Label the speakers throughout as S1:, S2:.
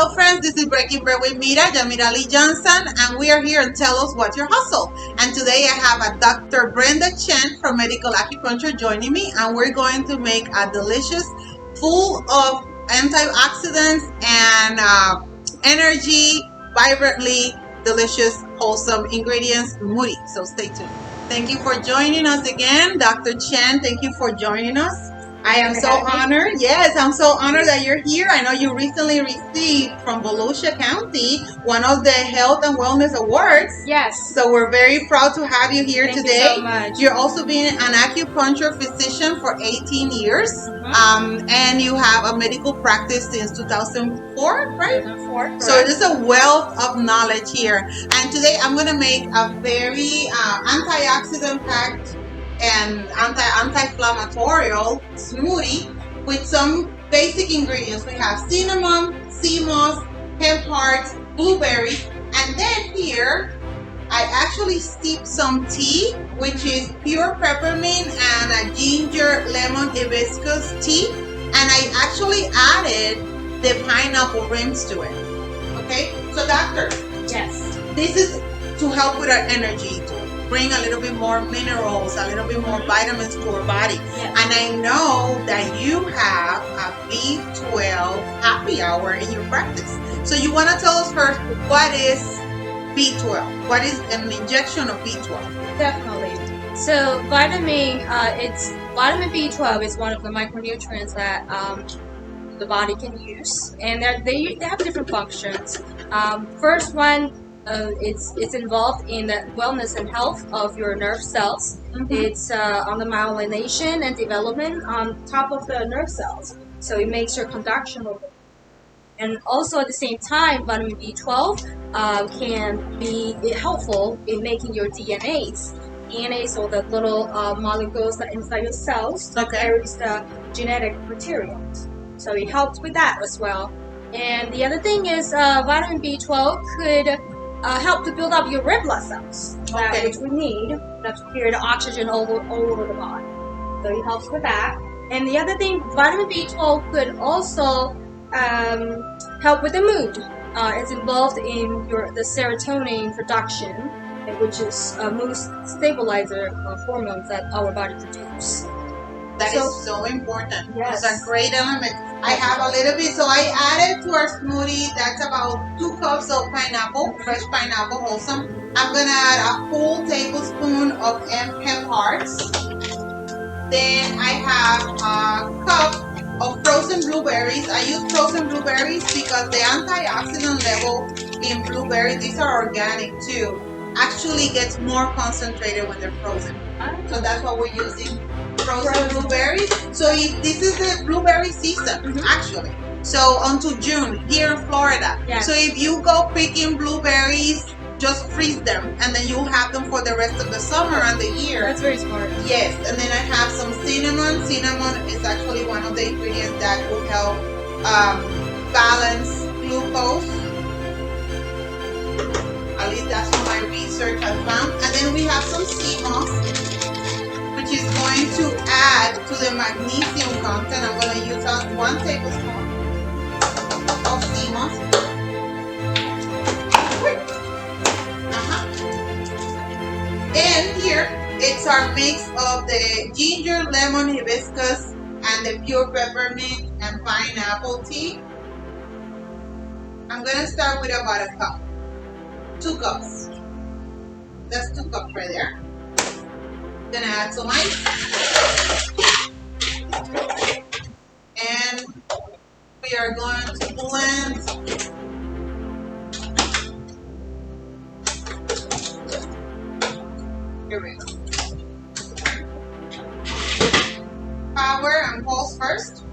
S1: Hello friends, this is Breaking Bread with Mira, Jamira Lee Johnson, and we are here and Tell Us What's Your Hustle. And today I have a Dr. Brenda Chen from Medical Acupuncture joining me, and we're going to make a delicious, full of antioxidants and energy, vibrantly delicious, wholesome ingredients smoothie. So stay tuned. Thank you for joining us again, Dr. Chen. Thank you for joining us. I am so honored. Yes, I'm so honored that you're here. I know you recently received from Volusia County one of the Health and Wellness Awards.
S2: Yes.
S1: So we're very proud to have you here
S2: Thank
S1: today.
S2: you so much.
S1: You're also being an acupuncture physician for 18 years. And you have a medical practice since 2004, right?
S2: 2004.
S1: So there's a wealth of knowledge here. And today I'm going to make a very antioxidant packed and anti-inflammatory smoothie with some basic ingredients. We have cinnamon, sea moss, hemp hearts, blueberry, and then here I actually steep some tea, which is pure peppermint and a ginger lemon hibiscus tea, and I actually added the pineapple rims to it. Okay, so doctor,
S2: Yes.
S1: this is to help with our energy, to bring a little bit more minerals, a little bit more vitamins to our body.
S2: Yes.
S1: And I know that you have a B12 happy hour in your practice. So you want to tell us first, what is B12? What is an injection of B12?
S2: Definitely. So vitamin B12 is one of the micronutrients that the body can use, and they have different functions. First one, it's involved in the wellness and health of your nerve cells. It's on the myelination and development on top of the nerve cells, so it makes your conduction over. And also at the same time, vitamin B12 can be helpful in making your DNAs. DNAs are the little molecules that inside your cells that carries the genetic materials. So it helps with that as well. And the other thing is vitamin B12 could help to build up your red blood cells, which we need to carry the oxygen all over the body. So it helps with that. And the other thing, vitamin B12 could also help with the mood. It's involved in the serotonin production, which is a mood stabilizer hormone that our body produces.
S1: That is so important.
S2: Yes.
S1: It's a great element. I have a little bit, so I added to our smoothie, that's about 2 cups of pineapple, fresh pineapple, wholesome. I'm going to add a full tablespoon of hemp hearts. Then I have a cup of frozen blueberries. I use frozen blueberries because the antioxidant level in blueberries, these are organic too, actually gets more concentrated when they're frozen. So that's what we're using, frozen blueberries. So this is the blueberry season, actually. So until June here in Florida.
S2: Yes.
S1: So if you go picking blueberries, just freeze them, and then you'll have them for the rest of the summer and the year.
S2: That's very smart.
S1: Yes, and then I have some cinnamon. Cinnamon is actually one of the ingredients that will help balance glucose. At least that's what my research has found. And then we have some sea moss, which is going to add to the magnesium content. I'm going to use 1 tablespoon of sea moss. And here, it's our mix of the ginger, lemon, hibiscus, and the pure peppermint and pineapple tea. I'm going to start with about a cup. 2 cups. That's 2 cups right there. I'm going to add some ice. And we are going to blend. Here we go. Power and pulse first.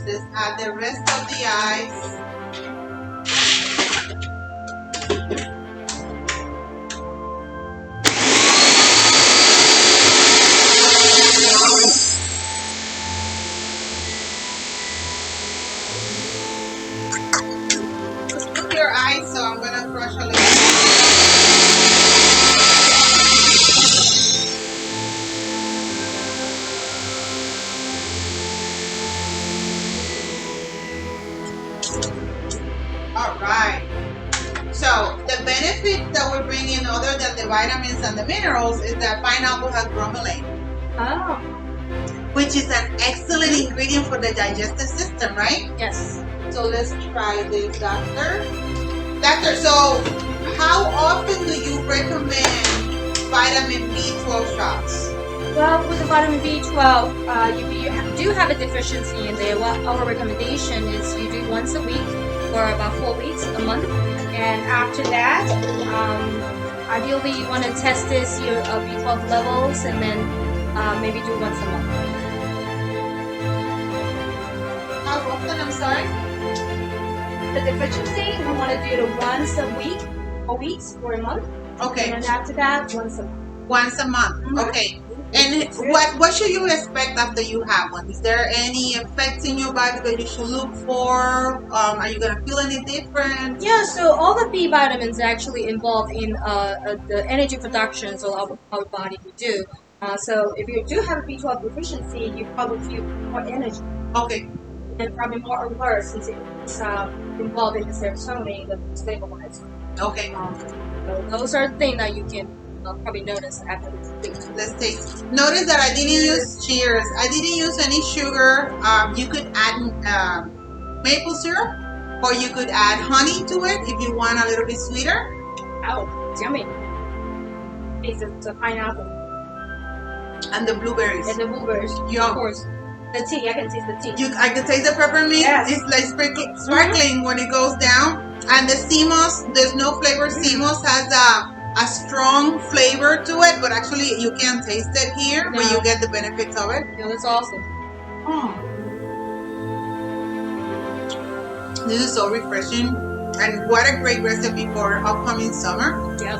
S1: Just add the rest of the ice. eyes, so I'm gonna crush a little. All right. So the benefit that we're bringing other than the vitamins and the minerals is that pineapple has bromelain,
S2: Oh,
S1: which is an excellent ingredient for the digestive system, right?
S2: yes.
S1: So let's try this, doctor. Doctor, so how often do you recommend vitamin B12 shots?
S2: Well, with the vitamin B12, you do have a deficiency in there. What our recommendation is you do once a week for about 4 weeks, a month. And after that, ideally you want to test your B12 levels and then maybe do once a month.
S1: How often, I'm sorry?
S2: The deficiency, we want to do it once a week, 4 weeks or a month.
S1: Okay.
S2: And then after that, once a month.
S1: Once a month.
S2: Mhm.
S1: Okay. And what should you expect after you have one? Is there any effects in your body that you should look for? Are you gonna feel any different?
S2: Yeah, so all the B vitamins are actually involved in the energy production, so our body will do. So if you do have a B12 deficiency, you probably feel more energy
S1: Okay.
S2: and probably more alert since it's involved in the serotonin, the stabilizer.
S1: Okay.
S2: So those are things that you can probably notice after the treatment.
S1: Let's taste. Notice that I didn't use cheers. I didn't use any sugar. You could add maple syrup, or you could add honey to it if you want a little bit sweeter.
S2: Oh, it's yummy. It's the pineapple
S1: And the blueberries.
S2: and the blueberries.
S1: Yum.
S2: Of course. The tea, I can taste the tea.
S1: I can taste the peppermint.
S2: Yes.
S1: It's like sparkling when it goes down. And the sea moss, there's no flavor. Sea moss has a strong flavor to it, but actually you can't taste it here, but
S2: No.
S1: you get the benefits of it.
S2: Yeah, that's awesome.
S1: This is so refreshing, and what a great recipe for upcoming summer,
S2: Yes.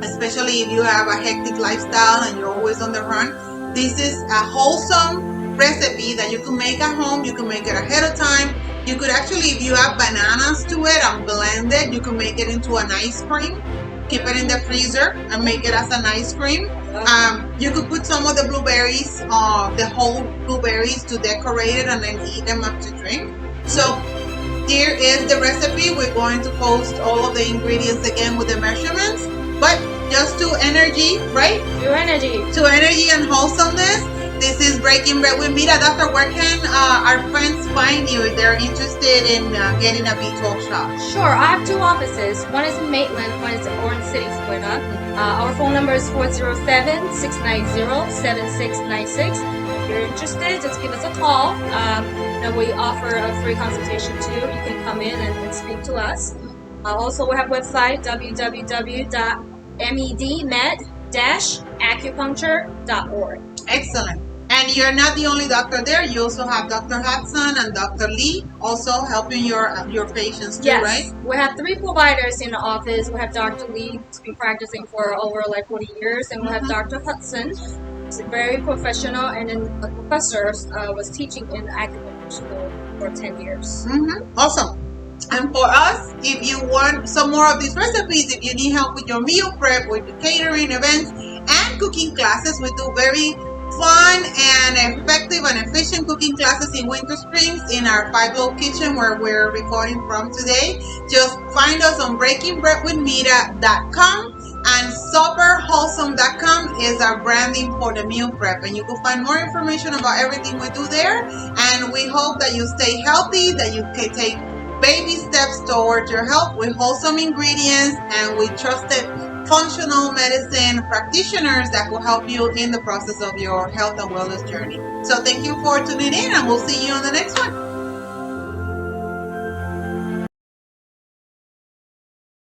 S1: especially if you have a hectic lifestyle and you're always on the run. This is a wholesome recipe that you can make at home. You can make it ahead of time. You could actually, if you have bananas to it and blend it, you can make it into an ice cream. Keep it in the freezer and make it as an ice cream. You could put some of the blueberries, the whole blueberries, to decorate it and then eat them up to drink. So here is the recipe. We're going to post all of the ingredients again with the measurements, but just to energy, right?
S2: Your energy.
S1: To energy and wholesomeness. This is Breaking Bread with Mira. Doctor, where can our friends find you if they're interested in getting a B12 shot?
S2: Sure, I have two offices. One is in Maitland, one is in Orange City, Florida. Our phone number is 407-690-7696. If you're interested, just give us a call. And we offer a free consultation too. You can come in and speak to us. Also, we have a website, www.medmed-acupuncture.org.
S1: Excellent. And you're not the only doctor there. You also have Dr. Hudson and Dr. Lee also helping your patients too,
S2: Yes,
S1: right?
S2: we have 3 providers in the office. We have Dr. Lee, who's been practicing for over like 40 years, and we have Dr. Hudson, who's very professional, and then a professor was teaching in acupuncture school for 10 years.
S1: Awesome. And for us, if you want some more of these recipes, if you need help with your meal prep, with the catering events, and cooking classes, we do very fun and effective and efficient cooking classes in Winter Springs in our 5 Globe Kitchen where we're recording from today. Just find us on breakingbreadwithmira.com, and superwholesome.com is our branding for the meal prep, and you can find more information about everything we do there. And we hope that you stay healthy, that you can take baby steps towards your health with wholesome ingredients and with trusted functional medicine practitioners that will help you in the process of your health and wellness journey. So thank you for tuning in, and we'll see you on the next one.